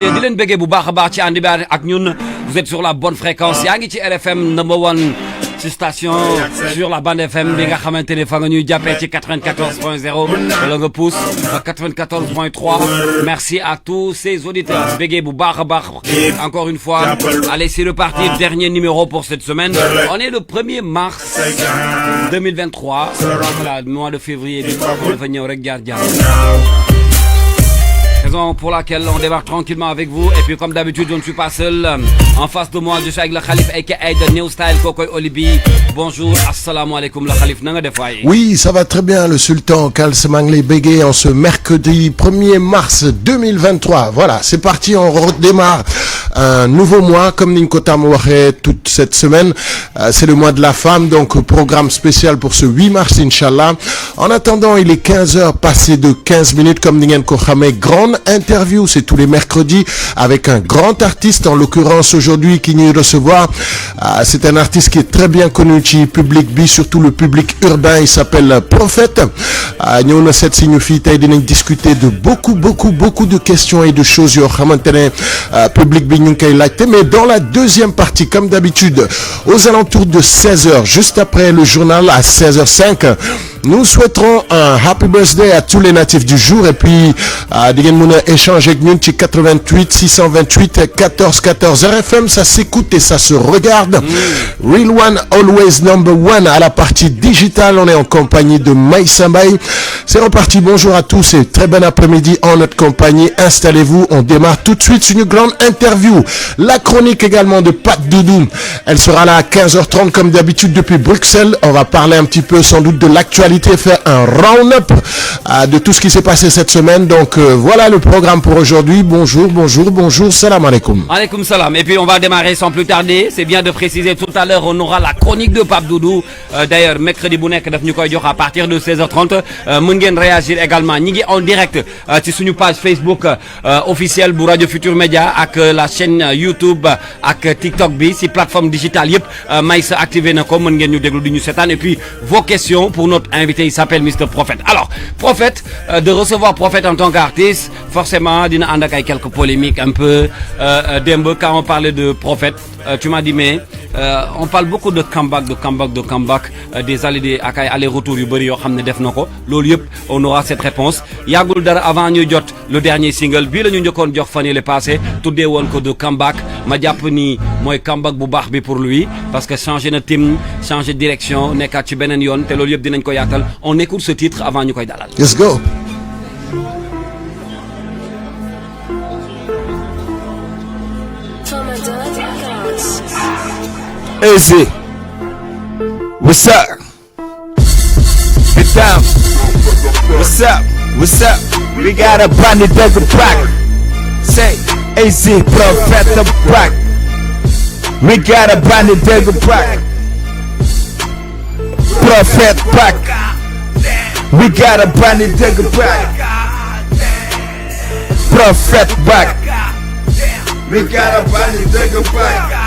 di leen bëggee bu baax a baax ci ànd bi ak ñun vous êtes sur la bonne fréquence yaa ngi ci RFM number one ci station sur la bande FM bi nga xamante ne fa nga ñuy jàppee ci 94.0 wala nga pousse 94.3 merci à tous ces auditeurs bëggee bu baax a baax encore une fois allez c'est reparti dernier numéro pour cette semaine on est le 1er mars 2023 voilà mois de février bi dafa ñëw rek jaar raison pour laquelle on démarre tranquillement avec vous et puis comme d'habitude je ne suis pas seul en face de moi je suis avec le Khalif aka The New Style Kokoy Olibi bonjour assalamu alaikum le Khalif na nga def waay. Oui ça va très bien le sultan Kals maa ngi lay béggee en ce mercredi 1er mars 2023 voilà c'est parti on redémarre un nouveau mois comme niñ ko tàmm waxee toute cette semaine c'est le mois de la femme donc programme spécial pour ce 8 mars inchallah en attendant il est 15h passé de 15 minutes comme ni ngeen ko xamee grande interview c'est tous les mercredis avec un grand artiste en l'occurrence aujourd'hui qui ñuy recevoir c'est un artiste qui est très bien connu ci public bi surtout le public urbain il s'appelle Prophète ñëw na seet si ñu fii tey dinañ discuter de beaucoup de questions et de choses yoo xamante ne public bi ñu ngi koy laajte mais dans la deuxième partie comme d'habitude aux alentours de 16h juste après le journal à 16h05 nous souhaiterons un happy birthday à tous les natifs du jour et puis di ngeen mën a échanger ak ñun ci 88 628 14 14 RFM ça s'écoute et ça se regarde Real One always number one à la partie digitale on est en compagnie de Maïssa Mbaye c'est reparti bonjour à tous et très bon après-midi en notre compagnie installez-vous on démarre tout de suite une grande interview la chronique également de Pat Doudou elle sera là à 15h30 comme d'habitude depuis Bruxelles on va parler un petit peu sans doute de l'actualité faire un round-up de tout ce qui s'est passé cette semaine donc voilà le programme pour aujourd'hui bonjour salam alaikum. Alaikum salam et puis on va démarrer sans plus tarder c'est bien de préciser tout à l'heure on aura la chronique de Pape Doudou d'ailleurs mercredi bu nekk daf ñu koy jox à partir de 16h30 mën ngeen réagir également ñi ngi en direct ci suñu page Facebook officielle bu Radio Futur Média ak la chaîne YouTube ak TikTok bi si plateforme digitale yëpp Maïssa activé na ko mën ngeen ñu déglu di ñu seetaan et puis vos questions pour notre invité il s'appelle Mr Prophète alors Prophète de recevoir Prophète en tant qu'artiste forcément dina ànd ak ay quelques polémiques un peu démb quand on parlait de Prophète tu m'as dit mais on parle beaucoup de comeback des allers-retours yu bëri yoo xam ne def na ko loolu yëpp on aura cette réponse yàggul dara avant ñu jot le dernier single bii la ñu njëkkoon jox fan yii passé tuddee woon ko de comeback ma jàpp ni mooy comeback bu baax bi pour lui parce que changé na team changé direction nekkaat ci beneen yoon te loolu yëpp dinañ ko yaatal on écoute ce titre avant ñu koy dalal. Let's go. Easy. What's up? Get down. What's up? We got a brand new double back. Say, Easy, Prophète back. We got a brand new double back. Prophète back. We got a brand new double back. Prophète back. We got a brand new double back.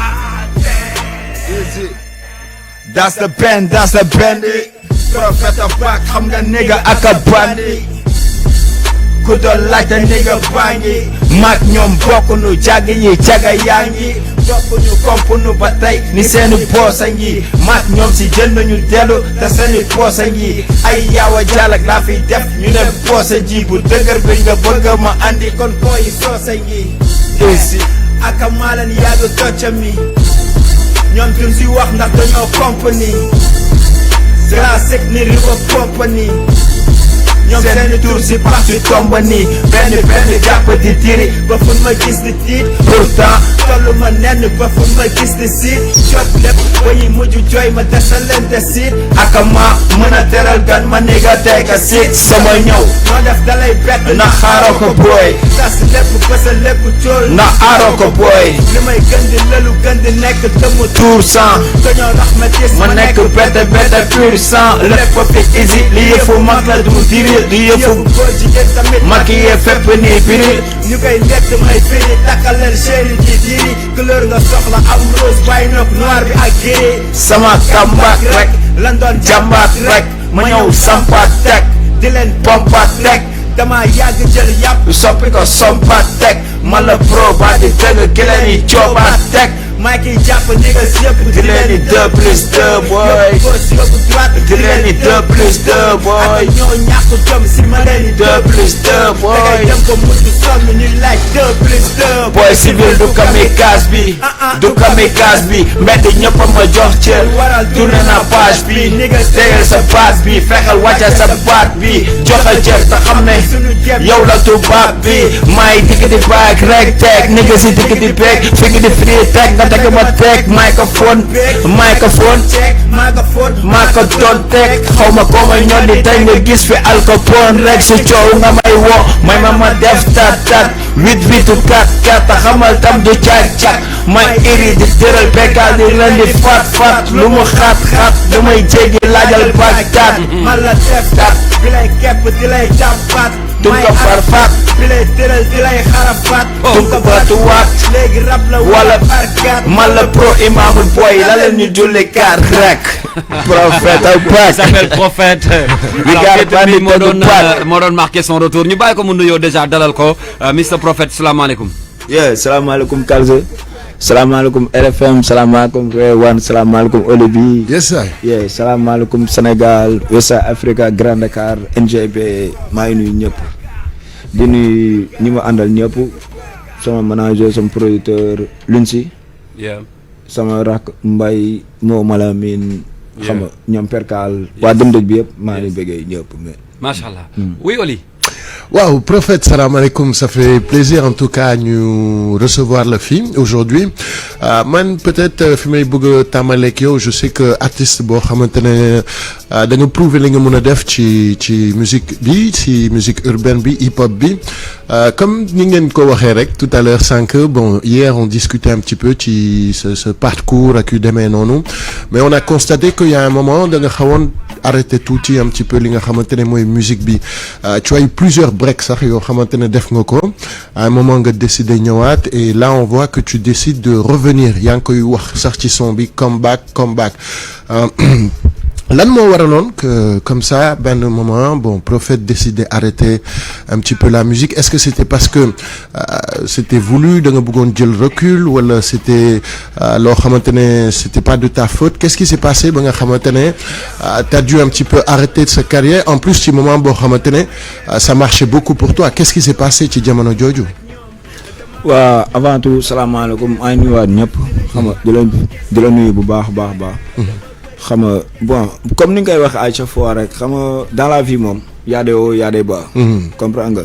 That's the band, Prophète back, xam nga nigga ak a bandi ku doon laajte nigga baa ngi maak ñoom bokkunu jàgg yi jaga yaa ngi tokkuñu kompunu ba tey ni seeni boosa ngi maak ñoom si jël nañu dellu te seeni boosa ngi ay yaawa jàllak laa fiy def ñu dem boosa ji bu dëgër bi nga bëgg ma andi kon booyi soosa ngi isi aka maalan yaaga tocca mi ñoom duñ si wax ndax dañoo compagnie classique ni River Company ñoom seeni tur si pax si tomba nii benn jàpp di tiri ba fu ma gis di tiit pourtant tollu ma nenn ba fu ma gis di siit jot lépp ba yi mujj jooy ma desal leen de siit aka ma mën a teral gan ma nigga tey ka siit sama ñëw noo def dalay bett na xaaroo ko booy tas lépp bësa lépp cool na aaroo ko booy li may gën di lelu gën di nekk tëmu tour sang dañoo rax ma gis ma nekk bette pur sang lépp fi easy li yëfu mag la du diri di yëfu maquillé fépp nii biri ñu koy lekk may firi takkal leen chéri ji diri couleur nga soxla am rose bàyyi noog noir bi ak gris sama comeback rek lan doon jàmbaat rek ma ñëw sampaat teg di leen pompat teg dama yàgg jël yàpp soppi ko sompat teg man la pro ba di dëgg ki leen di coobaat teg maa ngi jàpp niggas yëpp di leen di 2+2 boy di leen di 2+2 boy ñoo ñàkk jom si ma leen di 2+2 boy dangay dem ko mujj sonn ñu laaj 2+2 boy civil du kamikaze bi du kamikaze bi mbedd ñëpp a ma jox cër tourné na page bi tegal sa baat bi fexeel wàcca sa baat bi joxe cër te xam ne yow la tubaab bi may dikk di baag rek teg nigga si dikk di beeg fekk di free teg nga teg ma teg microphone maa ko doon teg xaw ma ko ma ñor di tey nga gis fi alcool rek su coow nga may woo may ma def tat 8 te xamal tam du caag may iri di tëral bekkaal di ren di faat lu mu xaat lu may jéggi laajal bagtaat man la def tat bi lay kepp di lay jàppaat tum ko farfaat bi lay tëral di lay xarafaat tum ko batuwaat léegi rab la wala barkaat man la pro imaamul boy la leen ñu julli kaar rek prophète ak il s'appelle Prophète. moo doon marqué son retour ñu bàyyi ko mu nuyoo déjà dalal ko Mr Prophète salaamaaleykum. salaamaaleykum Kalze. salaamaaleykum RFM salaamaaleykum Rewan salaamaaleykum Olivier. yes sir. salaamaaleykum Sénégal West Africa Grand Dakar NGB maa ngi nuyu ñëpp di nuyu ñi ma àndal ñëpp sama manager sama producteur Lunsi. sama rak Mbay moo Malamine. xam nga ñoom perkaal waa dem dëj bi yëpp maa ngi bëggee ñëpp. macha allah. oui Oli. Waouh, Prophète, salam alaikum, ça fait plaisir en tout cas nous recevoir le film aujourd'hui. Man peut-être fi bëgg tamalek yow, je sais que artiste boo xamantene da nga prouver li nga mën a def ci musique bi, ci musique urbaine bi, hip-hop bi. Comme ni ngeen ko waxee rek tout à l'heure sànq, bon, hier on discutait un petit peu ci ce parcours ak yu demee noonu, mais on a constaté qu'il y a un moment da nga xawoon arrêter tuuti un petit peu li nga xamantene mooy musique bi. Tu as eu plusieurs breaks sax yoo xamantene def nga ko à un moment nga décidé ñëwaat et là on voit que tu décides de revenir yaa ngi koy wax sax ci son bi comeback lan moo waraloon que comme ça benn moment bon Prophète décidé arrêter un petit peu la musique est-ce que c'était parce que c'était voulu da nga bëggoon jël recul wala c'était loo xamante ne c'était pas de ta faute qu'est-ce qui s'est passé ba nga xamante ne t'as dû un petit peu arrêter sa carrière en plus ci moment boo xamante ne ça marchait beaucoup pour toi qu'est-ce qui s'est passé ci jamono jooju. waaw avant tout salaamaaleykum ay nuyuwaat ñëpp xam nga di la nuyu bu baax. xam nga bon comme ni nga koy wax à chaque fois rek xam nga dans la vie moom y a des hauts y a des bas. comprends nga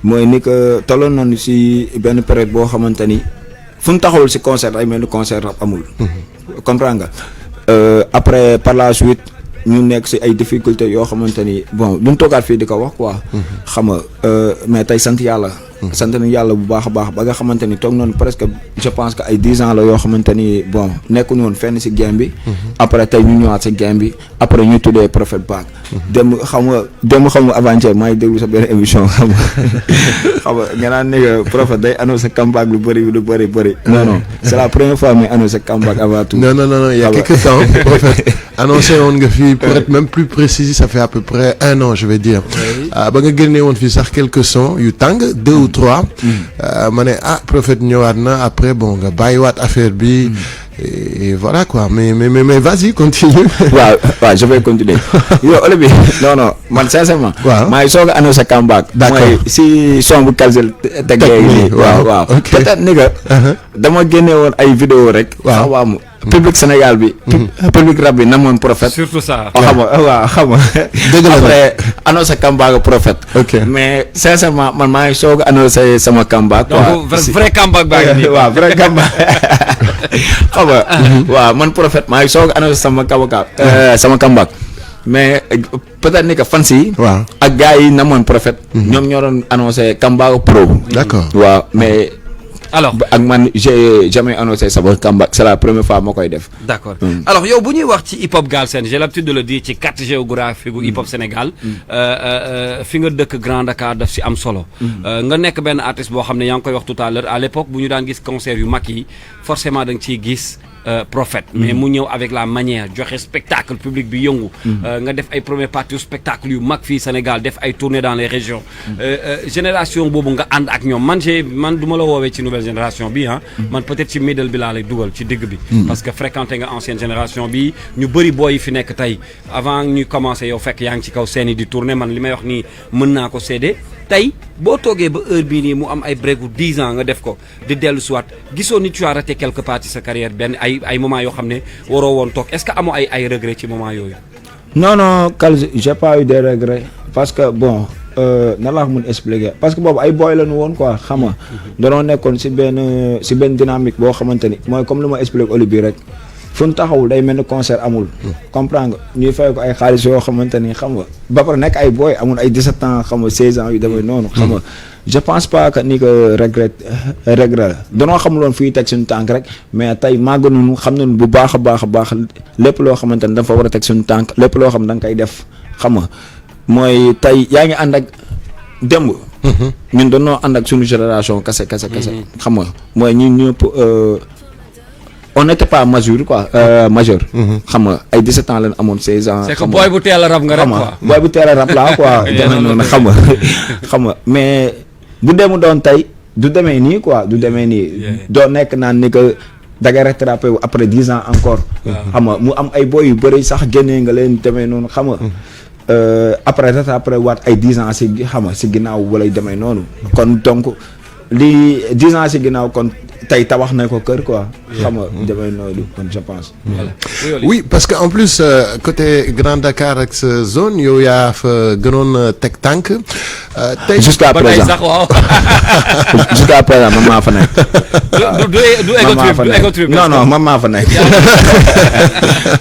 mooy ni que tolloon nañu si benn période boo xamante ni fu ñu taxawul si concert ay mel ni concert rap amul. comprends nga après par la suite ñu nekk si ay difficultés yoo xamante ni bon duñ toogaat fii di ko wax quoi. xam nga mais tey sant yàlla. sant nañu yàlla bu baax a baax ba nga xamante ni toog noonu presque je pense que ay 10 ans la yoo xamante ni bon nekkuñu woon fenn si game bi. après tey ñu ñëwaat si game bi après ñu tuddee Prophète Back. dem xam nga avant-hier maa ngi déglu sa benn émission xam nga nga naan ne Prophète day annoncé comeback lu bëri. non c'est la première fois muy annoncé comeback avant tout. non il y a quelques temps Prophète annoncé woon nga fii pour être même plus précis ça fait à peu près 1 an je vais dire. ba nga génnee woon fii sax quelques sons yu tàng 2 ou 3. ma ne Prophète ñëwaat na après bon nga bàyyiwaat affaire bi. et voilà quoi mais vas-y continue. waaw je vais continuer. yow ole bi non man sincèrement. waaw maa ngi soog a annoncé comeback. d'accord mooy si son bu Kalze teg léegi. waaw peut-être ni que. dama génne woon ay vidéo rek. waaw public Sénégal bi. public rap bi namoon Prophète. surtout ça. xam nga. dëgg la après annoncé comeback Prophète. ok mais sincèrement man maa ngi soog a annoncé sama comeback. donc vrai comeback baa ngi nii. waaw vrai comeback. xam nga. waaw man Prophète maa ngi soog a annoncé sama comeback. mais peut-être ni que fans yi. waaw ak gars yi namoon Prophète. ñoom ñoo doon annoncé comeback pro. d'accord waaw mais. alors ak man j'ai jamais annoncé sama comeback c'est la première fois ma koy def. d'accord alors yow bu ñuy wax ci hip hop Galsen j'ai l'habitude de le dire ci carte géographique gu hip hop Sénégal. fi nga dëkk Grand Dakar daf si am solo. nga nekk benn artiste boo xam ne yaa ngi koy wax tout à l'heure à l'époque bu ñu daan gis concert yu mag yi forcément da nga ciy gis Prophète mais mu ñëw avec la manière joxe spectacle public bi yëngu nga def ay première partie spectacle yu mag fii Sénégal def ay tournées dans les régions génération boobu nga ànd ak ñoom man du ma la woowee ci nouvelle génération bi man peut-être ci middle bi laa lay dugal ci digg bi parce que fréquenté nga ancienne génération bi ñu bëri booy yi fi nekk tey avant ñuy commencé yow fekk yaa ngi ci kaw scène yi di tourner man li may wax nii mën naa ko séede tey boo toogee ba heure bii nii mu am ay break 10 ans nga def ko di dellu soit gisoo ni tu as raté quelque part ci sa carrière benn ay moments yoo xam ne waroo woon toog est-ce que amoo ay regrets ci moment yooyu. non Kals j'ai pas eu des regrets parce que bon na laa mun expliquer parce que boobu ay boy lañu woon quoi xam nga danoo nekkoon si benn dynamique boo xamante ni mooy comme lu ma expliqué Oli bi rek fu ñu taxawul day mel ni concert amul. comprendre nga ñuy fay ko ay xaalis yoo xamante ni xam nga ba pare nekk ay boy amul ay 17 ans xam nga 16 ans yu demee noonu. xam nga je pense pas que ni que regret la danoo xamuloon fuy teg suñu tànk rek mais tey màgg nañu xam nañu bu baax a baax lépp loo xamante ni dafa war a teg suñu tànk lépp loo xam da nga koy def xam nga mooy tey yaa ngi ànd ak démb. ñun dañoo ànd ak suñu génération kase. xam nga mooy ñun ñëpp. On n'était pas majeur quoi majeur. xam nga ay 17 ans lañ amoon 16 ans. c'est que boy bu teel a rab nga rek quoi boy bu teel a rab laa quoi. demee noonu xam nga mais bu demu doon tey du demee nii quoi du demee nii. doo nekk naan ni que da ngay rattrapé wu après 10 ans encore. xam nga mu am ay boy yu bëri sax génnee nga leen demee noonu xam nga. après waat ay 10 ans si xam nga si ginnaaw wala demee noonu. kon donc lii 10 ans si ginnaaw kon. tey tabax na ko kër quoi. xam nga demee noonu kon je pense. voilà oui parce que en plus côté Grand Dakar ak sa zone yow yaa fa gënoon teg tànk. tey jusqu'à présent sax waaw. jusqu'à présent man maa fa nekk. du ego trip non man maa fa nekk.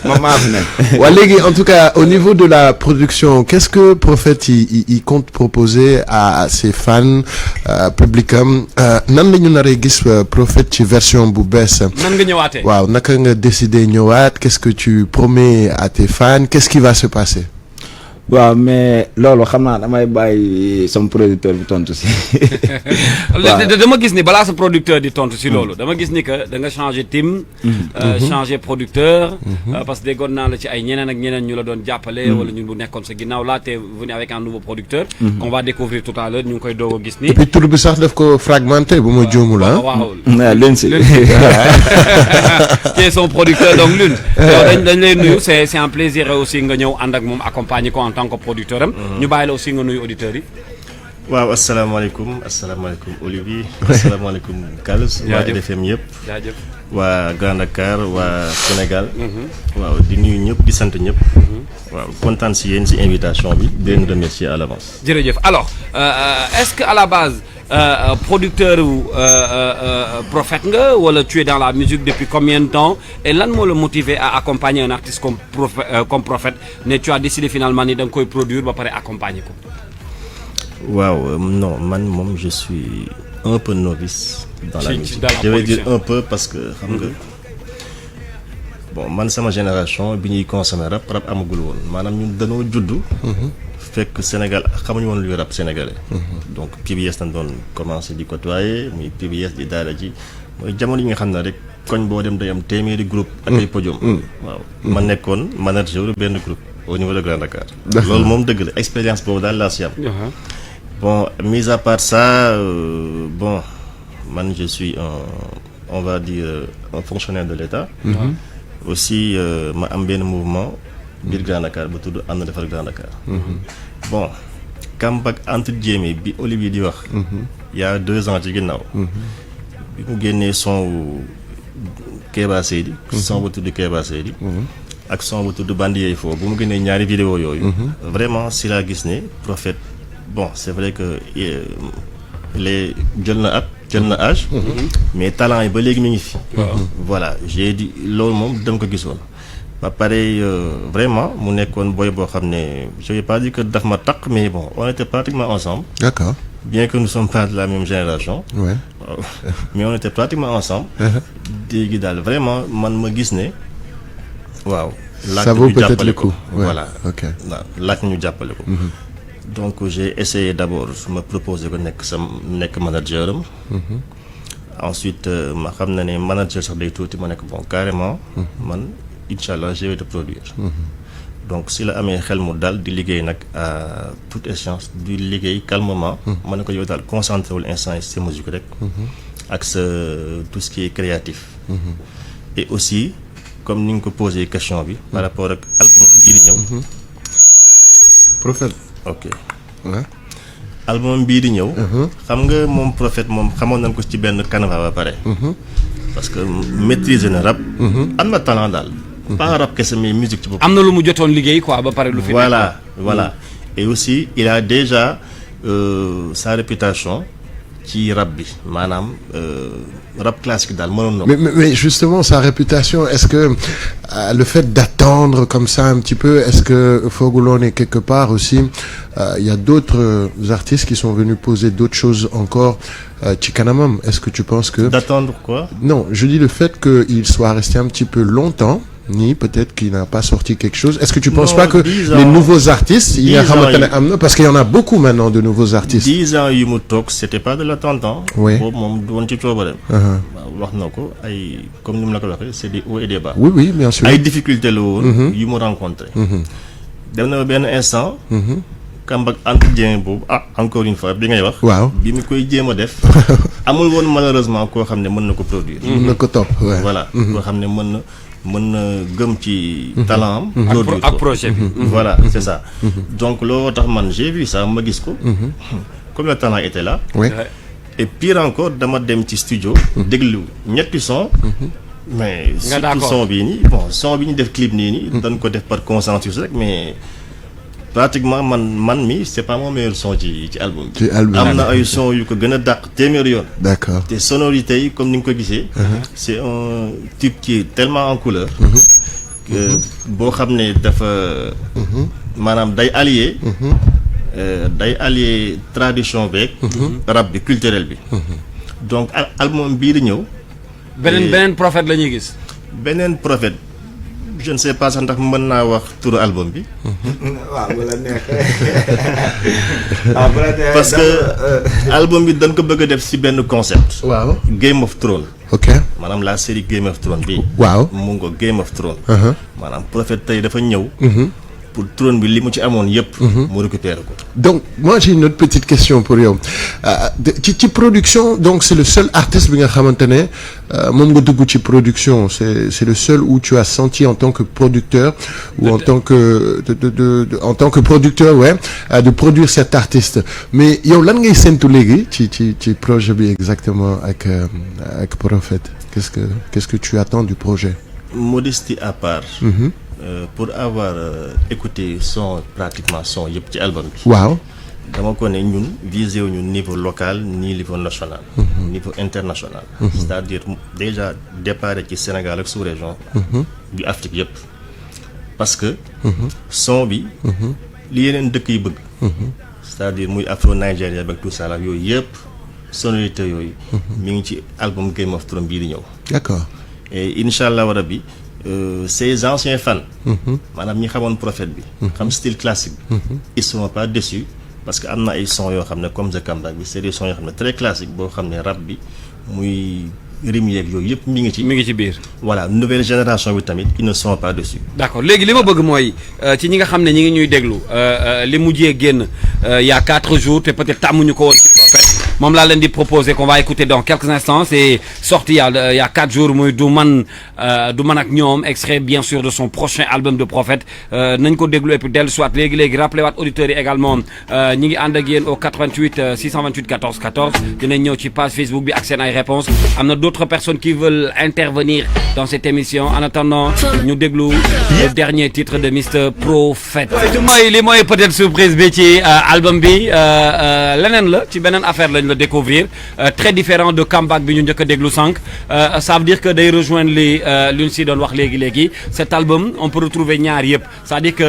man maa fa nekk. waa léegi en tout cas au niveau de la production qu'est-ce que Prophète il compte proposer à ses fans publicam nan la ñu naree gis Prophète ci version bu bees. nan nga ñëwaatee. waaw naka nga décider ñëwaat qu'est-ce que tu promets à tes fans qu'est-ce qui va se passer. waaw mais loolu xam naa damay bàyyi sama producteur bi tontu si. dama gis ni balaa sa producteur di tontu si loolu. dama gis ni que da nga changer team. changer producteur. parce que déggoon naa la ci ay ñeneen ak ñeneen ñu la doon jàppale. wala ñun bu nekkoon sa ginnaaw là t'es venu avec un nouveau producteur. qu'on va découvrir tout à l'heure ñu ngi koy doog a gis ni. et puis tur bi sax daf ko fragmenté bu ma juumul ah. waaw Lune si. qui est son producteur donc Lune. yow dañ lay nuyu c'est un plaisir aussi nga ñëw ànd ak moom accompagner ko en tant que producteur am. ñu bàyyi la aussi nga nuyu auditeurs yi. waaw asalaamaaleykum Olivier. asalaamaaleykum Kals. waa RFM yëpp. jaajëf waa Grand Dakar waa Sénégal. waaw di nuyu ñëpp di sant ñëpp. waaw kontaan si yéen si invitation bi di leen remercier à l'avance. jërëjëf alors est-ce que à la base producteur Prophète nga wala tu es dans la musique depuis combien de temps et lan moo la motivé à accompagner un artiste comme Prophète ne tu as décidé finalement ni da nga koy produire ba pare accompagner ko. waaw non man moom je suis un peu novice. dans la musique dans la je vais dire production. un peu parce que xam nga bon man sama génération bi ñuy consommer rap amagul woon maanaam ñun dañoo juddu. fekk Sénégal xamuñu woon luy rap sénégalais. donc PBS dañ doon commencé di côtoyer muy PBS di daara ji mooy jamono yi nga xam ne rek koñ boo dem day am téeméeri groupe ak ay podium. waaw ma nekkoon manager benn groupe au niveau de Grand Dakar. loolu moom dëgg la expérience boobu daal laa si am. bon mis à part ça bon man je suis on va dire un fonctionnaire de l'État. aussi ma am benn mouvement. biir Grand Dakar bu tudd ànd defar Grand Dakar. bon comeback entre guillemets bi Olivier di wax. il y a 2 ans ci ginnaaw. bi mu génnee son wu Kéba Seydi. son bu tudd Kéba Seydi. ak son bu tudd Bandi Yey Fo bu mu génnee ñaari vidéo yooyu. vraiment si laa gis ne Prophète bon c'est vrai que les jël na âge. mais talent yi ba léegi mi ngi fi. voilà j'ai dit loolu moom dama ko gisoon. ba pare vraiment mu nekkoon boy boo xam ne je vais pas dire que daf ma taq mais bon on était pratiquement ensemble. D'accord. bien que nous sommes pas de la même génération. Ouais. waaw mais on était pratiquement ensemble. léegi daal vraiment man ma gis ne waaw. ça vaut peut-être le coup. Ouais. voilà ok waaw laaj ñu jàppale ko. donc j'ai essayé d'abord ma proposer ko nekk manager am. ensuite ma xam na ne manager sax day tuuti ma nekk bon carrément man inchallah je vais te produire donc si la amee xel mu dal di liggéey nag à toute échéance di liggéey calmement ma ne ko yow daal concentré wul instant yi sa musique rek ak sa tout ce qui est créatif et aussi comme ni nga ko posé question bi par rapport ak album bii di ñëw Prophète. ok Ouais. album bii di ñëw xam nga moom Prophète moom xamoon nañ ko ci benn canevas ba pare parce que maîtriser na rap am na talent daal pas rap kese mais musique ci bopp am na lu mu jotoon liggéey quoi ba pare lu fi voilà et aussi il a déjà sa réputation ci rap bi maanaam rap classique daal mënoon na ko. Mais justement, sa réputation, est-ce que le fait d'attendre comme ça un petit peu, est-ce que Fogolone est quelque part aussi, il y a d'autres artistes qui sont venus poser d'autres choses encore Chikanamam, est-ce que tu penses que... D'attendre quoi? Non, je dis le fait qu'il soit resté un petit peu longtemps, ni peut-être qu'il n'a pas sorti quelque chose. Est-ce que tu penses pas que les nouveaux artistes, il y a parce qu'il y en a beaucoup maintenant de nouveaux artistes. 10 ans yu mu toog c'était pas de l'attente. Oui. Boobu moom du woon ci coobareem. Wax na ko ay comme ni mu la ko waxee c'est des hauts et des bas. Oui, oui, bien sûr. ay difficultés la woon. yu mu rencontré. dem na benn instant. Kambak entretien boobu encore une fois bi ngay wax. waaw bi mu koy jéem a def. amul woon malheureusement koo xam ne mën na ko produire. mën na ko topp ouais. Voilà. Koo xam ne mën na gëm ci talent am. produire ak projet bi. Voilà c'est ça. Donc looloo tax man j'ai vu ça ma gis ko. Comme le talent était là. Oui. Et pire encore dama dem ci studio. déglu ñetti son. Mais surtout son bii nii bon son bi ñu def clip nii nii. dañ ko def par consensus rek mais. Pratiquement man mi c'est pas mon meilleur son ci album bi. am na ay son yu ko gën a dàq téeméeri yoon. D'accord. te sonorités yi comme ni nga ko gisee. c'est un type qui est tellement en couleur. que boo xam ne dafa. maanaam day allier. day allier tradition beeg. rap bi culturel bi. donc album bii di ñëw. beneen prophète la ñuy gis. beneen prophète. Je ne sais pas sax ndax mën naa wax turu album bi. waaw bu la neexee. parce que album bi dañ ko bëgg a def ci benn concept. waaw Game of Thrones. ok maanaam la série Game of Thrones bi. waaw mu ngi ko Game of Thrones. maanaam prophète tey dafa ñëw. pour trône bi li mu ci amoon yépp. mu récupérer ko. Donc moi j'ai une autre petite question pour yow ci production donc c'est le seul artiste bi nga xamante ne moom nga dugg ci production c'est le seul où tu as senti en tant que producteur ou en tant que producteur ouais de produire cet artiste mais yow lan ngay séntu léegi ci projet bi exactement ak Prophète qu'est-ce que tu attends du projet. Modestie à part. Pour avoir écouté pratiquement son yëpp ci album bi. waaw. dama ko ne ñun visé wu ñu niveau local ni niveau national. niveau international. c'est-à-dire déjà départ ci Sénégal ak sous-région. bi Afrique yëpp. parce que. son bi. li yeneen dëkk yi bëgg. c'est-à-dire muy afro Nigeria ak tout ça là yooyu yëpp sonorité yooyu. mi ngi ci album Game of Thrones bii di ñëw. D'accord. Et inch'Allah rabbi ces anciens fans. maanaam ñi xamoon prophète bi. xam style classique bi. ils seront pas déçus parce que am na ay sons yoo xam ne comme The Comeback bi c'est des sons yoo xam ne très classique boo xam ne rap bi muy rime yeeg yooyu yëpp mi ngi ci biir. Voilà nouvelle génération bi tamit ils ne seront pas déçus. D'accord léegi li ma bëgg mooy ci ñi nga xam ne ñi ngi ñuy déglu li mujjee génn il y a 4 jours te peut-être tàmmuñu ko woon ci prophète moom laa leen di proposer qu'on va écouter dans quelques instants c'est sorti il y a 4 jours muy du man ak ñoom extrait bien sûr de son prochain album de prophète nañ ko déglu et puis dellu soit léegi rappelé waat auditeurs yi également ñi ngi ànd ak yéen au 88 628 14 14 dinañ ñëw ci page Facebook bi ak seen ay réponses am na d'autres personnes qui veulent intervenir dans cette émission en attendant ñu déglu le dernier titre de Mr Prophète li mooy peut-être surprise bi ci album bi leneen la ci beneen affaire lañ la découvrir très différent de comeback bi ñu njëkk a déglu sànq ça veut dire que day rejoindre li ñu si doon wax léegi cet album on peut retrouver ñaar yëpp c'est-à-dire que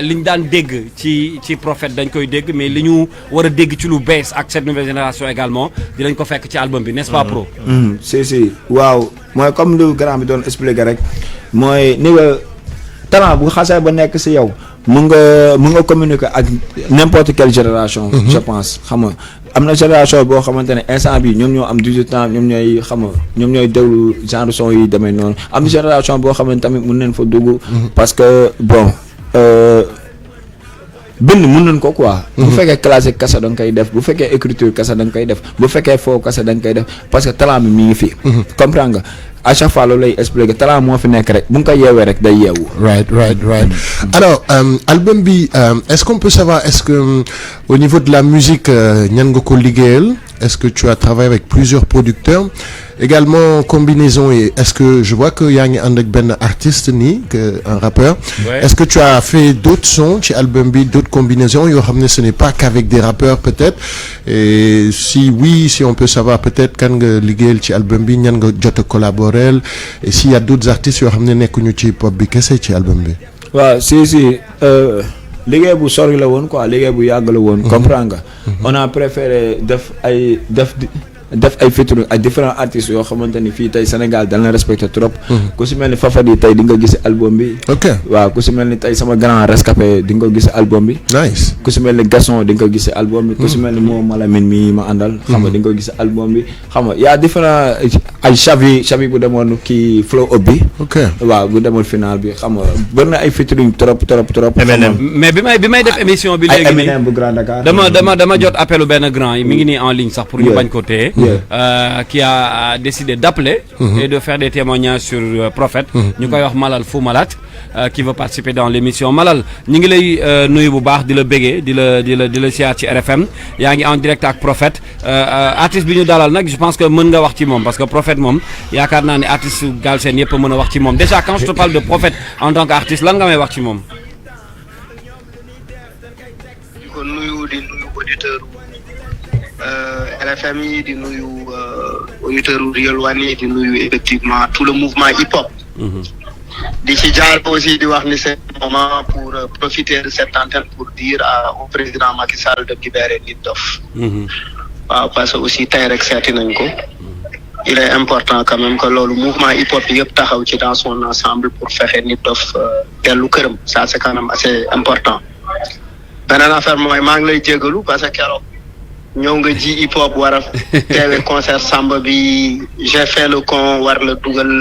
li ñu daan dégg ci Prophète dañ koy dégg mais li ñu war a dégg ci lu bees ak cette nouvelle génération également dinañ ko fekk ci album bi n'est-ce pas Pro. si waaw mooy comme lu grand bi doon expliquer rek mooy ni nga talent bu xasee ba nekk si yow mun nga communiquer ak n'importe quelle génération. je pense xam nga am na génération boo xamante ne instant bi ñoom ñoo am 18 ans ñoom ñooy xam nga ñoom ñooy déglu genre son yi demee noonu am na génération boo xam ne tamit mun nañ fa dugg. parce que bon. bind mun nañ ko quoi. bu fekkee classique kese da nga koy def bu fekkee écriture kese da nga koy def bu fekkee foo kese da nga koy def parce que talent bi mi ngi fi. comprends nga à chaque fois loolu lay expliquer talent moo fi nekk rek bu nga ko yeewee rek day yeewu. Right. Alors album bi est-ce qu'on peut savoir est-ce que au niveau de la musique ñan nga ko liggéeyal est-ce que tu as travaillé avec plusieurs producteurs également combinaison et est-ce que je vois que yaa ngi ànd ak benn artiste nii que un rappeur. Ouais. Est-ce que tu as fait d'autres sons ci album bi d'autres combinaisons yoo xam ne ce n'est pas qu'avec des rappeurs peut-être et si oui si on peut savoir peut-être kan nga liggéeyal ci album bi ñan nga jot a collaborer et s'il y a d'autres artistes yoo xam ne nekkuñu ci pop bi kese ci album bi. waaw si liggéey bu sori la woon quoi liggéey bu yàgg la woon. comprends nga. on a préféré def ay featuring ay différents artistes yoo xamante ni fii tey Sénégal dañ la respecté trop. ku si mel ni Fafadi tey di nga gis album bi. ok waaw ku si mel ni tey sama grand rescapé di nga ko gis album bi. nice ku si mel ni Gasson di nga ko gis album bi. ku si mel ni Mo Malamine mi ma àndal. xam nga di nga ko gis album bi xam nga y a différents ay Chavi bu demoon kii flow up bi. ok waaw bu demoon final bi xam nga bëri na ay featuring trop. Eminem. mais bi may def émission bi ay léegi nii Eminem bu Grand Dakar. dama jot appelu benn grand yi mi ngi nii en ligne sax pour ñu bañ ko téye. Qui a décidé d'appeler et de faire des témoignages sur Prophète. ñu koy wax Malal Fou Malade qui veut participer dans l'émission Malal ñu ngi lay nuyu bu baax di la béggee di la siyaar ci RFM yaa ngi en direct ak Prophète artiste bi ñu dalal nag je pense que mën nga wax ci moom parce que Prophète moom yaakaar naa ne artiste Galsen yëpp mën a wax ci moom déjà quand je te parle de Prophète en tant qu'artiste lan nga may wax ci moom. di ko nuyu di nuyu auditeur RFM yi di nuyu auditeur Real One yi di nuyu effectivement tout le mouvement hip-hop. di ci jaar aussi di wax ni c'est un moment pour profiter de cette antenne pour dire au président Macky Sall de libérer Nit Doff. waaw parce que aussi tey rek seeti nañ ko. il est important quand même que loolu mouvement hip-hop yëpp taxaw ci dans son ensemble pour fexe Nit Doff dellu këram ça c'est quand même assez important. beneen affaire mooy maa ngi lay jégalu parce que keroog ñëw nga ji hip hop war a teewe concert samba bi j'ai fait le con war la dugal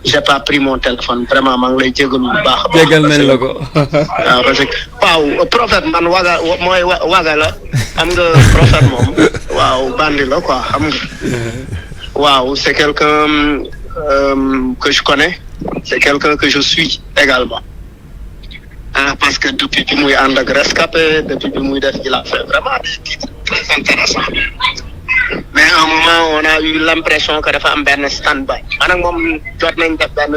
j'ai pas pris mon téléphone vraiment maa ngi lay jégalu bu baax. jégal nañ la ko. waaw parce que waaw Prophète man waga mooy waga la xam nga Prophète moom waaw bandi la quoi xam nga waaw c'est quelqu'un que je connais c'est quelqu'un que je suis également. Parce que depuis bi muy ànd ak rescapé depuis bi muy def il a fait vraiment des titres très intéressants mais à un moment on a eu l'impression que dafa am benn stand-by man ak moom jot nañ def benn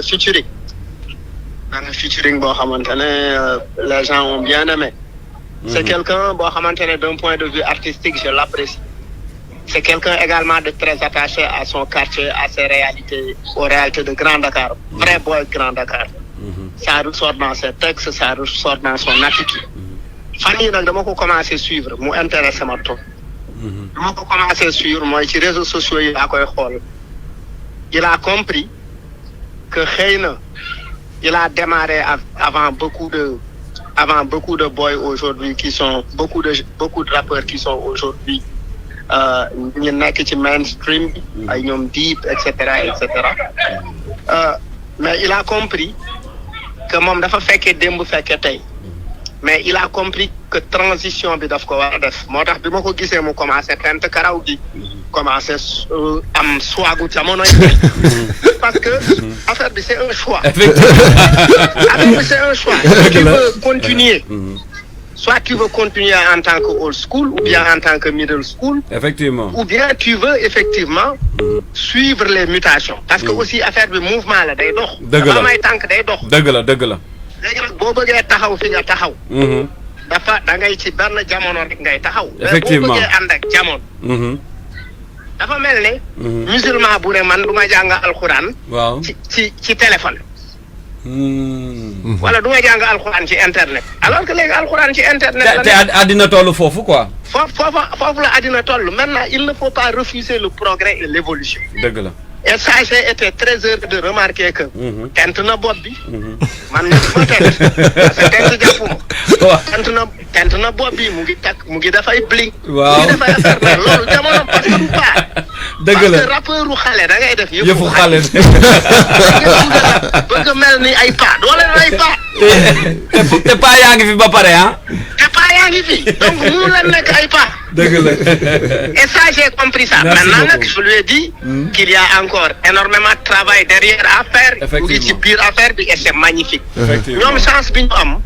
featuring boo xamante ne les gens ont bien aimé. C'est quelqu'un boo xamante ne d'un point de vue artistique je l'apprécie. C'est quelqu'un également de très attaché à son quartier à ses réalités aux réalités de Grand Dakar vrai boy Grand Dakar. Ça ressort dans ses textes ça ressort dans son attitude. fan yii nag dama ko commencé suivre mu intéressé ma trop. dama ko commencé suivre mooy ci réseaux sociaux yi laa koy xool. il a compris que xëy na il a démarré avant beaucoup de boys aujourd'hui qui sont beaucoup de rappeurs qui sont aujourd'hui ñu nekk ci mainstream bi ay ñoom Deep et cetera mais il a compris que moom dafa fekkee démb fekkee tey mais il a compris que transition bi daf ko war a def moo tax bi ma ko gisee mu commencé tent karaw gi commencé am swagu jamono yi parce que affaire bi c'est un choix. Affaire bi c'est un choix. Tu veux continuer. Soit tu veux continuer en tant que old school ou bien en tant que middle school. Effectivement. Ou bien tu veux effectivement suivre les mutations. Parce que aussi affaire bi mouvement la day dox. dëgg la dafa may tànk day dox. dëgg la dëgg la. léegi nag boo bëggee taxaw fi nga taxaw. dafa da ngay ci benn jamono rek ngay taxaw. Effectivement mais boo bëggee ànd ak jamono. dafa mel ne. musulman bu ne man du ma jàng alxuraan. waaw ci téléphone. wala du ma jàng alxuraan ci internet. alors que léegi alxuraan ci internet. te àddina tollu foofu quoi. foofu la àddina toll maintenant il ne faut pas refuser le progrès et l'évolution. dëgg la. Et ça, j'ai été très heureux de remarquer que tent na bopp bi man ñu ma tent parce que tent jàppuma tent na bopp bi mu ngi dafay blink waaw mu ngi dafay affaire mais loolu jamono parce que du pas dëgg la parce que rappeur u xale da ngay def yëfu xale bëgg mel ni ay pas doo leen ay pas te pas yaa ngi fi ba pare ah te pas yaa ngi fi donc mënu leen nekk ay pas dëgg la et ça j'ai compris ça. Merci maintenant nag beaucoup. je lui ai dit qu'il y a encore énormément de travail derrière à faire mu ngi ci biir affaire bi et c'est magnifique effectivement ñoom chance bi ñu am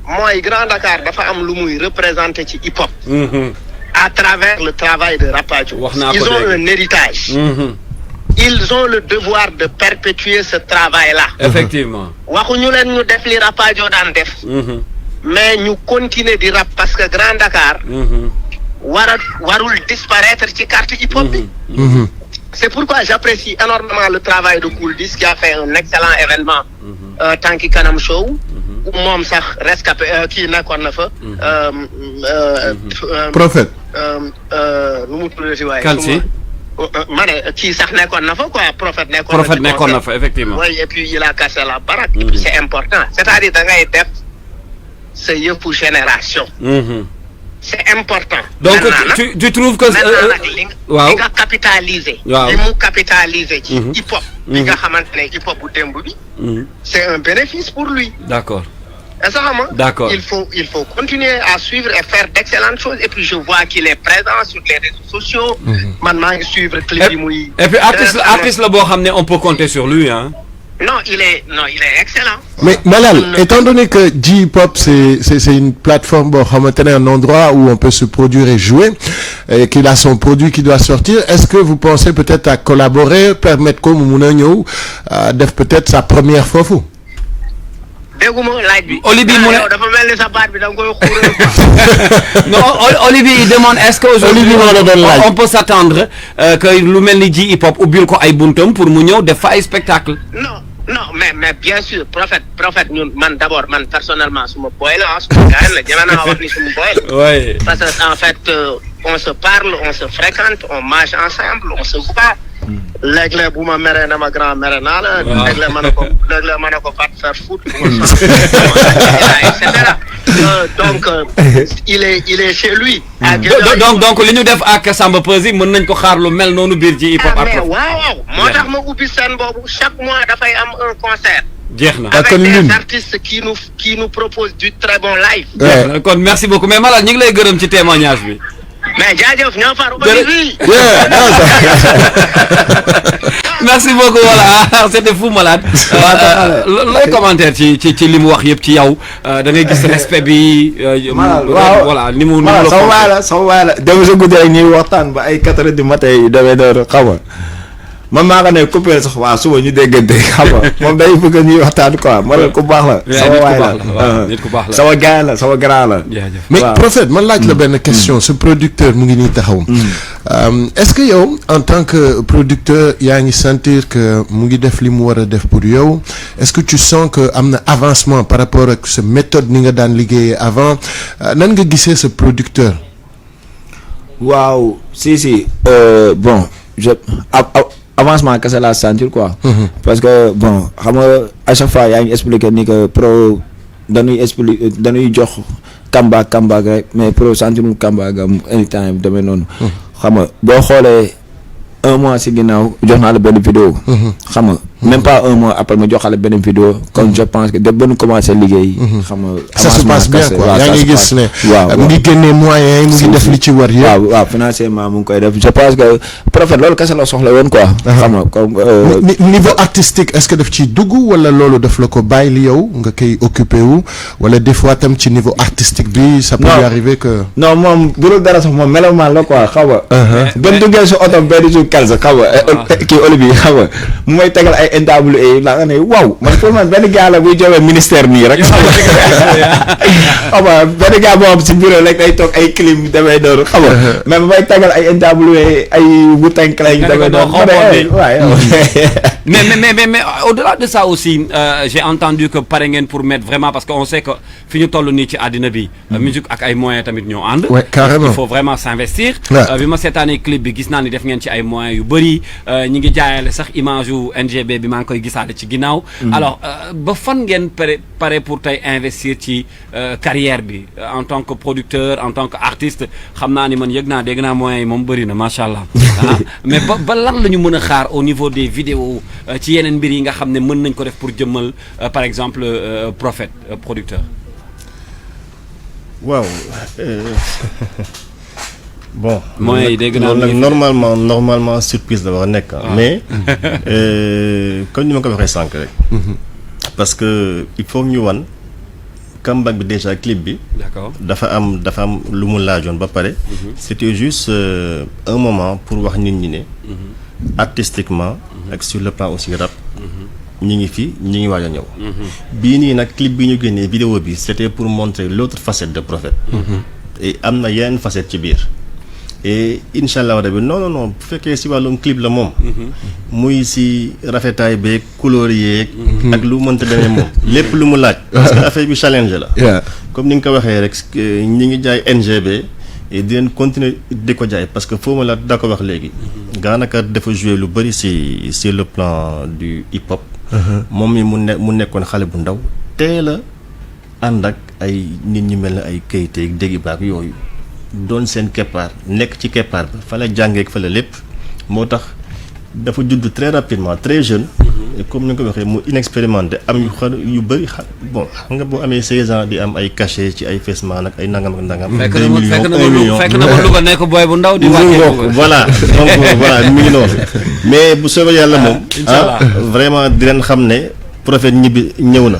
mooy Grand Dakar dafa am lu muy représenté ci hip hop à travers le travail de Rapadio. Wax naa ko Ils ont léegi. un héritage. Ils ont le devoir de perpétuer ce travail-là. effectivement waxuñu leen ñu def li Rapadio daan def. mais ñu continuer di rap parce que Grand Dakar. warul disparaître ci carte hip hop bi. C'est pourquoi j'apprécie énormément le travail de Kool Dis qui a fait un excellent événement. Tanki Kanam Show. moom sax rescapé kii nekkoon na fa. Prophète. nu mu tuddati waaye. Kalsi. ma ne kii sax nekkoon na fa quoi Prophète nekkoon na. Prophète nekkoon na fa effectivement oui et puis il a cassé la baraque. et puis c'est important c'est-à-dire da ngay def sa yëfu génération. c'est important. donc tu trouves que maintenant nag li waaw nga capitaliser. waaw li mu capitaliser ci hip hop. bi nga xamante ne hip hop bu démb bi. c'est un bénéfice pour lui. d'accord est-ce que xam nga D'accord. il faut continuer à suivre et faire d'excellentes choses et puis je vois qu'il est présent sur les réseaux sociaux. man maa ngi suivre clip yi muy. et puis artiste la boo xam ne on peut compter sur lui hein. non il est excellent. Mais Malal, étant donné que J-Pop c'est une plateforme boo xamante ne un endroit où on peut se produire et jouer et qu'il a son produit qui doit sortir, est-ce que vous pensez peut-être à collaborer, permettre ko mu mun a ñëw def peut-être sa première foofu? dégguma laaj bi. Olibi mu ne dafa mel ni sa baat bi da nga koy xuural. non Olivier il demande est-ce que aujourd'hui on peut s'attendre que lu mel ni ji hip hop ubbil ko ay buntam pour mu ñëw def fa ay spectacle. non mais bien sûr prophète ñun man d'abord man personnellement suma boy la suma gars la jëme naa wax ni suma boy la. oui parce que en fait on se parle on se fréquente on mange ensemble on se voit. léeg-léeg bu ma meree na ma grand mere naa la. léeg-léeg ma ne ko pas faire foot. et cetera. donc il est chez lui. donc li ñu def ak Samba Peuzzi mën nañ ko xaar lu mel noonu biir ci hip hop. mais waaw moo tax ma ubbi scène boobu chaque mois dafay am un concert. jeex na avec des artistes qui nous proposent du très bon live. jeex na kon merci beaucoup mais Malal ñu ngi lay gërëm ci témoignage bi. mais jaajëf ñoo far Olivier. merci beaucoup voilà c'était fou Malade. looy commentaire ci li mu wax yëpp ci yow da ngay gis respect bi. waaw voilà ni mu. sama waay la dem sa guddi rek ñuy waxtaan ba ay 4 heures du matin yi demee door xam nga man maa nga ne coupé sax waaw suba ñu déggante xam nga moom day bëgg ñuy waxtaan quoi man ku baax la. sama waay la nit ku baax la sama gars la sama grand la. mais Prophète man laaj la benn question ce producteur mu ngi nii taxaw. est-ce que yow en tant que producteur yaa ngi sentir que mu ngi def li mu war a def pour yow est-ce que tu sens que am na avancement par rapport ak sa méthode ni nga daan liggéeyee avant nan nga gisee ce producteur. waaw si bon avancement kese la sentir quoi. parce que bon xam nga à chaque fois yaa ngi expliquer ni que pro dañuy jox comeback rek mais pro sentirul comeback am anytime demee noonu. xam nga boo xoolee 1 mois si ginnaaw jox naa la benn vidéo. xam nga même pas 1 mois après ma joxale benn vidéo kon je pense que dès ba ñu commencé liggéey. xam nga ça se passe bien quoi yaa ngi gis ne. waaw mu ngi génnee moyens yi mu ngi def li ci war yëpp. waaw financièrement mu ngi koy def je pense que Prophète loolu kese la soxla woon quoi. xam nga comme. niveau artistique est-ce que daf ciy dugg wala loolu daf la ko bàyyi li yow nga koy occupé wu wala des fois tam ci niveau artistique bi. ça peut lui arriver que. non moom bu dul dara sax moom melomaan la quoi xam nga. benn duggee si oto benn jour kalsa xam nga kii Olivier xam nga mu may tegal ay NWA la nga ne waaw man pour man benn gars la buy jógee ministère nii rek. xam nga benn gars boo xam si bureau rek day toog ay clim demee noonu xam nga mais may tegal ay NWA ay Wu-Tang Clan demee noonu. waaye mais au-delà de ça aussi j'ai entendu que pare ngeen pour mettre vraiment parce que on sait que fi ñu toll nii ci àddina bi musique ak ay moyens tamit ñoo ànd. Ouais, carrément. Il faut vraiment s'investir. Ouais. bi ma seetaanee clip bi gis naa ni def ngeen ci ay moyens yu bëri ñi ngi jaayale sax image yu NGB bi maa ngi koy gisaale ci ginnaaw. Alors ba fan ngeen pare pour tey investir ci carrière bi en tant que producteur en tant que artiste xam naa ni man yëg naa dégg naa moyens yi moom bëri na macha allah. mais ba lan la ñu mën a xaar au niveau des vidéos ci yeneen mbir yi nga xam ne mën nañ ko def pour jëmmal par exemple Prophète producteur. waaw bon. mooy dégg naa nag normalement surprise la war a nekk. mais comme ni ma ko waxee sànq rek. parce que il faut ñu wan comeback bi déjà clip bi. D'accord. dafa am lu mu laajoon ba pare. c'était juste un moment pour wax nit ñi ne. artistiquement. ak sur le plan aussi rap. ñi ngi waaj a ñëw. bii nii nag clip bi ñu génnee vidéo bi c'était pour montrer l'autre facette de Prophète. et am na yeneen facette ci biir. et incha allah rabi non bu fekkee si wàllum clip la moom. muy si rafetaay beeg couleur yeeg. ak lu mënta demee moom lépp lu mu laaj. parce que affaire bi challenge la. comme ni nga ko waxee rek ñi ngi jaay NGB. et di leen continuer di ko jaay parce que foo ma la daa ko wax léegi. daanaka dafa jouer lu bëri sur le plan du hip hop. moom mi mu nekkoon xale bu ndaw teel a ànd ak ay nit ñi mel ne ay kayiteeg déggi baak yooyu doon seen keppaar nekk ci keppaar ba fa la jàngeek fa la lépp moo tax dafa judd très rapidement très jeune. et comme ni nga ko waxee mu inexpérimenté am yu bëri bon xam nga boo amee 16 ans di am ay cachet ci ay fesman ak ay nangam ak nangam. 2 millions 1 million fekk na ma Louga nekk booy bu ndaw di wàcceeku voilà donc voilà mi ngi noonu mais bu soobee yàlla moom. vraiment di leen xam ne Prophète ñëw na.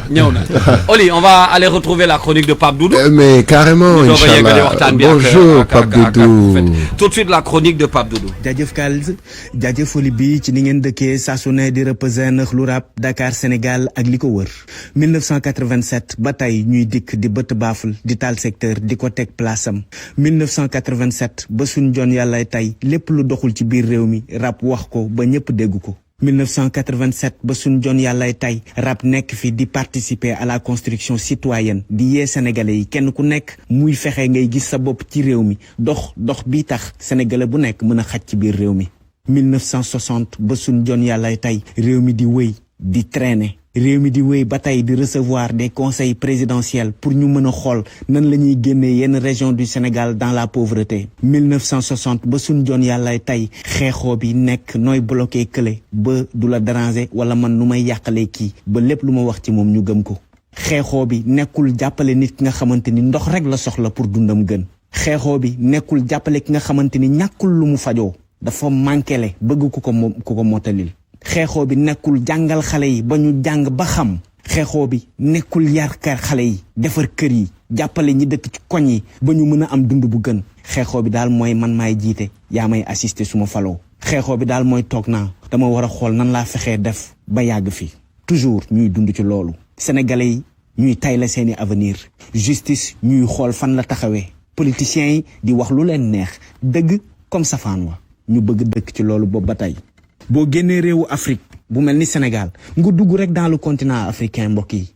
Oli, on va aller retrouver la chronique de Pape Doudou. Mais carrément, Inch'Allah. Bonjour, Pape Doudou. Tout de suite, la chronique de Pape Doudou. jaajëf Kals jaajëf Oli bi ci ni ngeen dëkkee saa su ne di représenter lu rap Dakar Sénégal ak li ko wër 1987 ba tey ñuy dikk di bëtt baaful di taal secteur di ko teg place am 1987 ba suñ jon yàlla tey lépp lu doxul ci biir réew mi rap wax ko ba ñëpp dégg ko. 1987 ba suñ jon yàllay tey rap nekk fi di participer à la construction citoyenne di yee sénégalais yi kenn ku nekk muy fexe ngay gis sa bopp ci réew mi dox bi tax sénégalais bu nekk mën a xaj ci biir réew mi 1960 ba suñ jon yàllay tey réew mi di wéy di traîner réew mi di wéy ba tey di recevoir des conseils présidentiels pour ñu mën a xool nan la ñuy génnee yenn région du Sénégal dans la pauvreté 1960 ba suñ jon yàllay tey xeexoo bi nekk nooy bloqué kële ba du la déranger wala man nu may yàqalee kii ba lépp lu ma wax ci moom ñu gëm ko xeexoo bi nekkul jàppale nit ki nga xamante ni ndox rek la soxla pour dundam gën xeexoo bi nekkul jàppale ki nga xamante ni ñàkkul lu mu fajoo dafa manquele bëgg ku ko mottalil xeexoo bi nekkul jàngal xale yi ba ñu jàng ba xam xeexoo bi nekkul yar kër xale yi defar kër yi jàppale ñi dëkk ci koñ yi ba ñu mën a am dund bu gën xeexoo bi daal mooy man maay jiite yaa may assister suma faloo xeexoo bi daal mooy toog naa dama war a xool nan laa fexee def ba yàgg fi toujours ñuy dund ci loolu sénégalais yi ñuy tayle seeni avenir justice ñuy xool fan la taxawee politiciens yi di wax lu leen neex dëgg comme safaan wa ñu bëgg dëkk ci loolu boobu ba tey boo génnee réewu Afrique bu mel ni Sénégal nga dugg rek dans le continent africain mbokk yi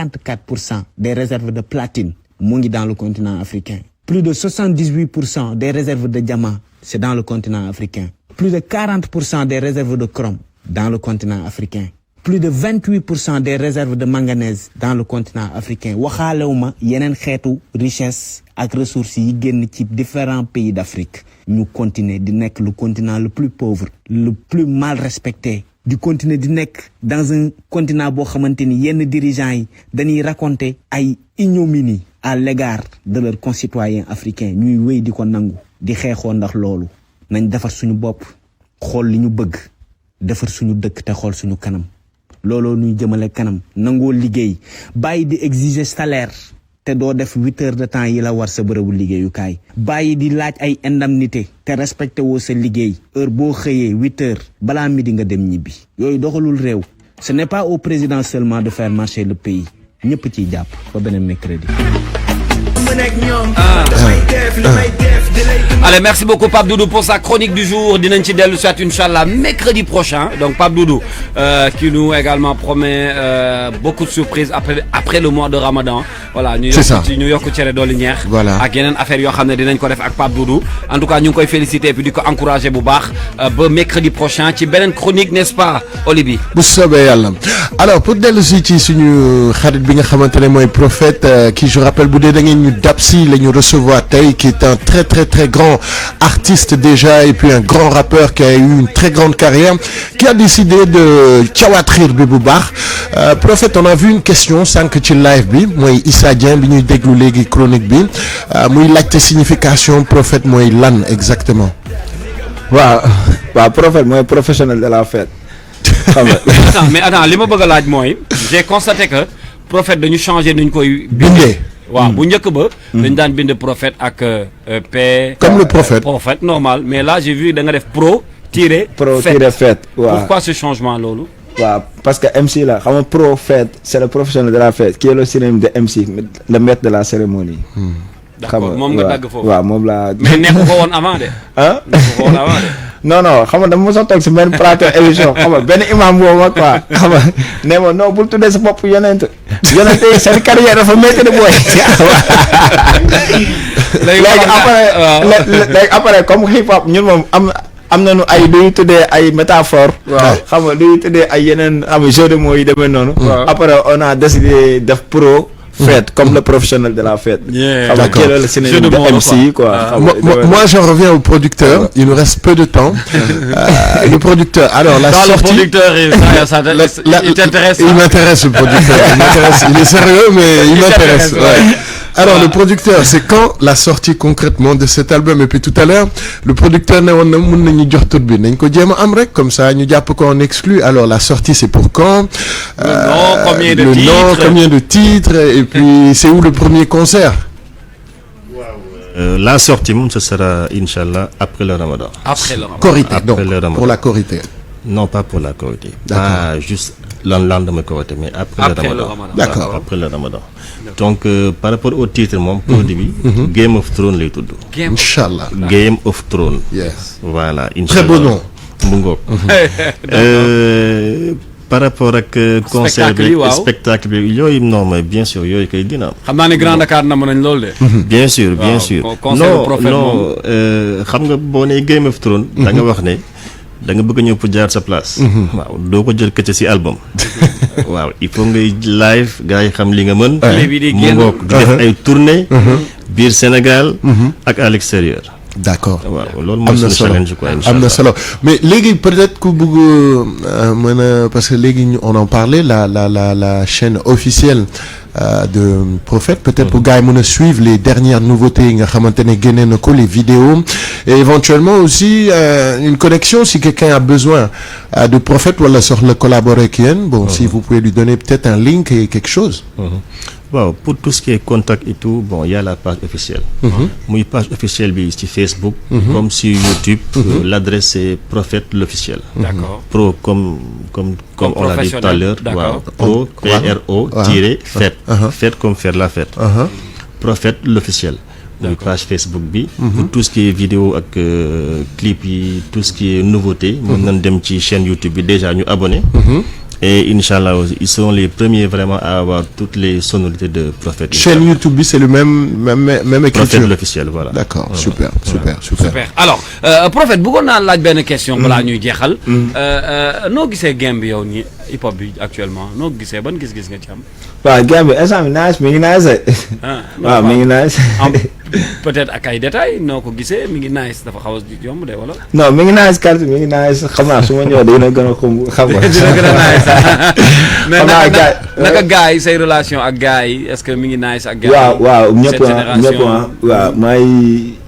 54% des réserves de platine mu ngi dans le continent africain plus de 78% des réserves de diamant c'est dans le continent africain plus de 40% des réserves de chrome dans le continent africain plus de 28% des réserves de manganèse dans le continent africain waxaalewuma yeneen xeetu richesse ak ressources yi génn ci différents pays d'Afrique ñu continuer di nekk le continent le plus pauvre le plus mal respecté du continuer di nekk dans un continent boo xamante ni yenn dirigeants yi dañuy raconter ay ignominie à l'égard de leurs concitoyens africains ñuy wéy di ko nangu di xeexoo ndax loolu nañ defar suñu bopp xool li ñu bëgg defar suñu dëkk te xool suñu kanam looloo ñuy jëmale kanam nangoo liggéey bàyyi di exiger salaire te doo def 8 heures de temps yi la war sa bërëbu liggéeyukaay bàyyi di laaj ay indemnité te respecté woo sa liggéey heure boo xëyee 8 heures balaa midi nga dem ñibbi yooyu doxalul réew ce n'est pas au président seulement de faire marcher le pays ñëpp ciy jàpp ba beneen mercredi mën ak ñoom damay def li may def di lay Allez, merci beaucoup Pape Doudou pour sa chronique du jour. Dinañ ci dellu soit Inch'Allah mercredi prochain. Donc Pape Doudou qui nous également promet beaucoup de surprises après le mois de Ramadan. Voilà, ñu yokk cere dooli ñeex. Voilà. Ak yeneen affaire yoo xam ne dinañ ko def ak Pape Doudou. En tout cas, ñu ngi koy féliciter et puis di ko encourager bu baax ba mercredi prochain ci beneen chronique, n'est-ce pas, Olibi? bu soobee yàlla. Alors pour dellu si ci suñu xarit bi nga xamante ne mooy Prophète qui je rappelle bu dee da ngeen ñu dab si la ñu recevoir tey qui est un très très très grand artiste déjà et puis un grand rappeur qui a eu une très grande carrière qui a décidé de cawatrir bi bu baax. Prophète, on a vu une question sànq ci live bi mooy Issa Dieng bi ñuy déglu léegi chronique bi muy laajte signification Prophète mooy lan exactement. waaw Prophète mooy professionnel de la fête. xam nga mais attends li ma bëgg a laaj mooy j'ai constaté que Prophète dañu changé nuñ koy bindee. waaw bu njëkk ba dañ daan bind Prophète ak P comme le Prophète normal mais là j'ai vu da nga def pro tiret fête waaw. Pourquoi ce changement loolu? waaw parce que MC la xam nga Prophète c'est le professionnel de la fête qui est le synonyme de MC le maître de la cérémonie. D'accord moom nga dagg foofu. waaw moom laa. mais nekk ko woon avant de. ah nekk ko woon avant de. non xam nga dama mos a toog si benn plateau émission xam nga benn imam boobu ma quoi xam nga nee ma non bul tuddee sa bopp yonent yi seen carrière dafa métti de booy. léegi après comme hip hop ñun moom am nañu ay lu ñuy tuddee ay métaphore. xam nga lu ñuy tuddee ay yeneen jeu de mots yi demee noonu. après on a décidé def pro. Fête comme le professionnel de la fête. D'accord. Le cinéma de MC quoi. Moi j'en reviens au producteur. Il nous reste peu de temps. Le producteur. Alors la sortie. Le producteur il t'intéresse. Il m'intéresse le producteur. Il m'intéresse. Il est sérieux mais il m'intéresse. Ouais. Alors le producteur, c'est quand la sortie concrètement de cet album? Et puis tout à l'heure, le producteur ne woon na mën nañu jox tur bi nañ ko jéem a am rek comme ça ñu jàpp ko en exclu. Alors la sortie c'est pour quand? Combien de titres et puis c'est où le premier concert? La sortie moom ce sera Inch'Allah après le Ramadan. Après le Ramadan. Korité donc le Ramadan. pour la Korité. Non, pas pour la Korité. D'accord. Pas juste le lendemain Korité, mais après le Ramadan. D'accord. Après le Ramadan. Donc par rapport au titre moom produit bi Game of Thrones lay tudd. Inch'Allah. Game of Thrones. Yes. Voilà. Très beau nom. mu ngoog. Par rapport ak concert bi spectacle bi yooyu non mais bien sûr yooyu kay dina am. xam naa ne Grand Dakar na mën nañ loolu de. bien sûr bien sûr. non xam nga boo nee Game of Thrones. da nga wax ne da nga bëgg a ñëw pour jaar sa place. waaw doo ko jël këcc ci album. waaw il faut ngay live gars yi xam li nga mën. mu ngoog di def ay tournée. biir Sénégal. ak à l'extérieur. D'accord. waaw loolu mooy suñu challenge quoi am na solo mais léegi peut-être ku bëgg mën a parce que léegi on en parlait la chaîne officielle de Prophète peut-être pour gars yi mën a suivre les dernières nouveautés yi nga xamante ne génne na ko les vidéos et éventuellement aussi une connexion si quelqu'un a besoin de Prophète wala soxla collaborer ak yéen bon si vous pouvez lui donner peut-être un link et quelque chose. waaw pour tout ce qui est contact et tout bon il y a la page officielle. muy page officielle bi ci Facebook. comme sur YouTube. L'adresse c'est Prophète l'officiel. D'accord. Pro comme on l'a dit tout à l'heure. waaw pro PRO tiré fête. Fête comme faire la fête. Prophète l'officiel. muy page Facebook bi. pour tout ce qui est vidéo ak clip yi tout ce qui est nouveauté. mën nañ dem ci chaîne YouTube bi déjà ñu abonné. Et Inch'Allah ils seront les premiers vraiment à avoir toutes les sonorités de Prophète. Chaîne YouTube bi c'est le même écriture. Prophète l'officiel voilà. D'accord super. Alors Prophète bëggoon naa laaj benn question. balaa ñuy jeexal. noo gisee game bi yow nii hip hop bi actuellement noo gisee ban gis-gis nga ci am. waaw game bi instant bi nice mi ngi nice. waaw mi ngi nice. peut-être ak ay détails noo ko gisee mi ngi nice dafa xaw a yomb de wala. non mi ngi nice carte mi ngi nice xam naa su ma ñëwee dina gën a xam nga. dina gën a nice mais naka gars yi say relation ak gars yi est-ce que mi ngi nice ak. gars yi waaw ñëpp waaw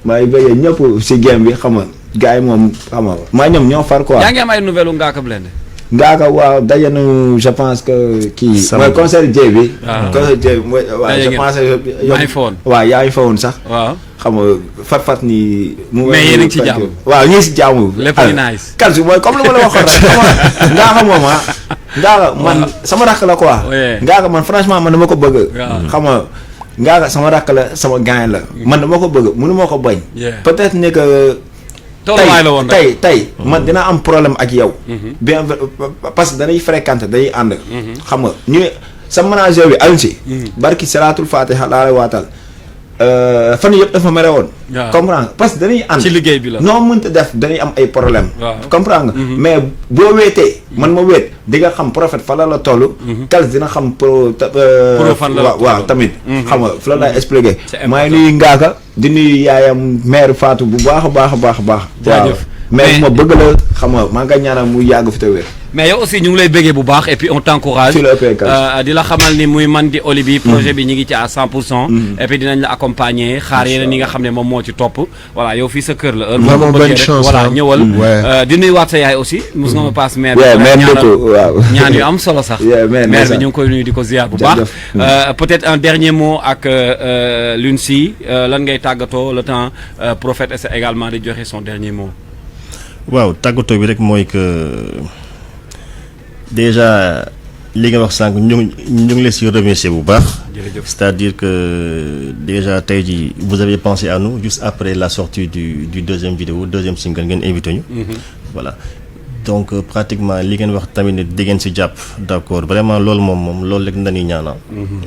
maay bëggee ñëpp si game bi xam nga gars yi moom xam nga maa ñoom ñoo far quoi. yaa ngi am ay nouvelles Ngaaka Blindé. Ngaaka waaw daje nañu je pense que kii. mooy concert J bi. concert J bi mooy waaw je pense que. yaa ngi fa woon waaw yaa ngi fa woon sax. waaw xam nga fat nii. mais yéen a ngi ci jàmm. waaw ñu ngi si jàmm. lépp di nice. Kalsu mooy comme lu ma la waxoon rek xam nga Ngaaka moom Ngaaka man sama rakk la quoi. Ngaaka man franchement man dama ko bëgg. xam nga Ngaaka sama rakk la sama gaañ la. man dama ko bëgg mënu ma ko bañ. peut-être ne que. tolluwaay la woon tey man dina am problème ak yow. bien parce que dañuy fréquenter dañuy ànd. xam nga ñu sa manager bi Alioune Sy. barki salaatul fatiha laa lay waatal. fan yëpp dafa mere woon. comprendre nga parce que dañuy ànd. ci liggéey bi la noo mënta def dañuy am ay problème comprendre nga. mais boo weetee. man ma weet di nga xam prophète fa la toll. Kals dina xam pro fan la waaw tamit. xam nga fa la lay expliqué. maa ngi nuyu Ngaaka di nuyu yaayam mère Fatou bu baax a baax a baax a baax. jaajëf mais ma bëgg la xam nga maa ngi ñaanal mu yàgg fi te wér. mais yow aussi ñu ngi lay bëggee bu baax et puis on t'encourage. di la xamal ni muy man di Oli bi projet bi ñu ngi ci à 100%. et puis dinañ la accompagner xaar yeneen yi nga xam ne moom moo ci topp. voilà yow fii sa kër la. vraiment bonne chance voilà ñëwal. di nuyuwaat sa yaay aussi. mos nga ma passe mère bi. ñaan yu am solo sax. mère bi ñu ngi koy nuyu di ko ziar bu baax. peut-être un dernier mot ak Lune Sy lan ngay tàggatoo le temps prophète essaie également di joxe son dernier mot. waaw tàggatoo bi rek mooy que déjà li nga wax sànq ñu ngi leen si remercier bu baax. c'est-à-dire que déjà tey jii vous avez pensé à nous juste après la sortie du deuxième single ngeen invité ñu. voilà donc pratiquement li ngeen wax tamit ne di ngeen si jàpp d'accord vraiment loolu moom loolu rek nañuy ñaanal.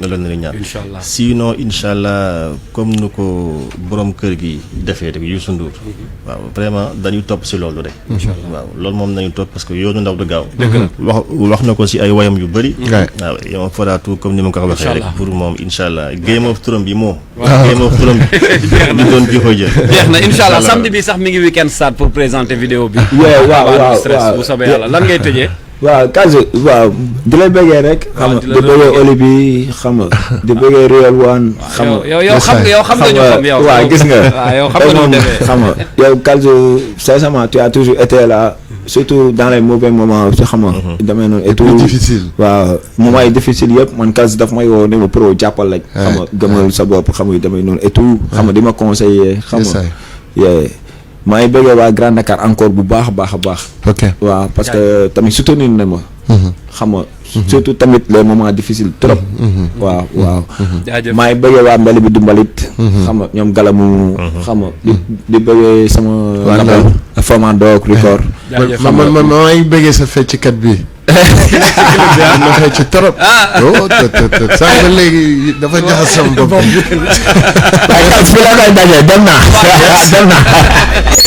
loolu la ñuy ñaan. inchallah sinon inchallah comme nu ko borom kër gi defee rek Youssou Ndour. waaw vraiment dañuy topp si loolu rek. inchallah waaw loolu moom nañu topp parce que yoonu ndaw du gaaw. wax na ko si ay wayam yu bëri. waaw et on fera tout comme ni ma ko waxee rek. pour moom inchallah Game of Thrones bi moo. Game of Thrones bi doon joxo jël. jeex na inchallah samedi bi sax mi ngi weekend start pour présenter vidéo bi. waaw bu soobee yàlla lan ngay tëjee. waaw Kals waaw di la bëggee rek. xam nga di bëggee Oli bi xam nga di bëggee Real One. xam nga yow xam nga ñu xam yow. waaw gis nga. waaw yow xam nga ñu demee xam nga yow Kals sincèrement tu as toujours été là surtout dans les mauvais moments xam nga. demee noonu et tout difficile. waaw moment yi difficile yëpp man Kals daf may woo ne ma pro jàppal rek. xam nga gëmal sa bopp xam nga demee noonu et tout. xam nga di ma conseiller. xam nga maa ngi bëggee waa Grand Dakar encore bu baax a baax a baax. ok waaw parce que tamit soutenir na ma. xam nga surtout tamit les moments difficiles trop. waaw. maa ngi bëggee waa mbali bi du mbalit. xam nga ñoom galamu. xam nga di bëggee sama. label Fama Dog Record. man maa ngi bëggee sa fecckat bi. ma fecc trop. sax ba léegi dafa jaxas sama bopp. waaye Kals fi la koy dajee dem naa.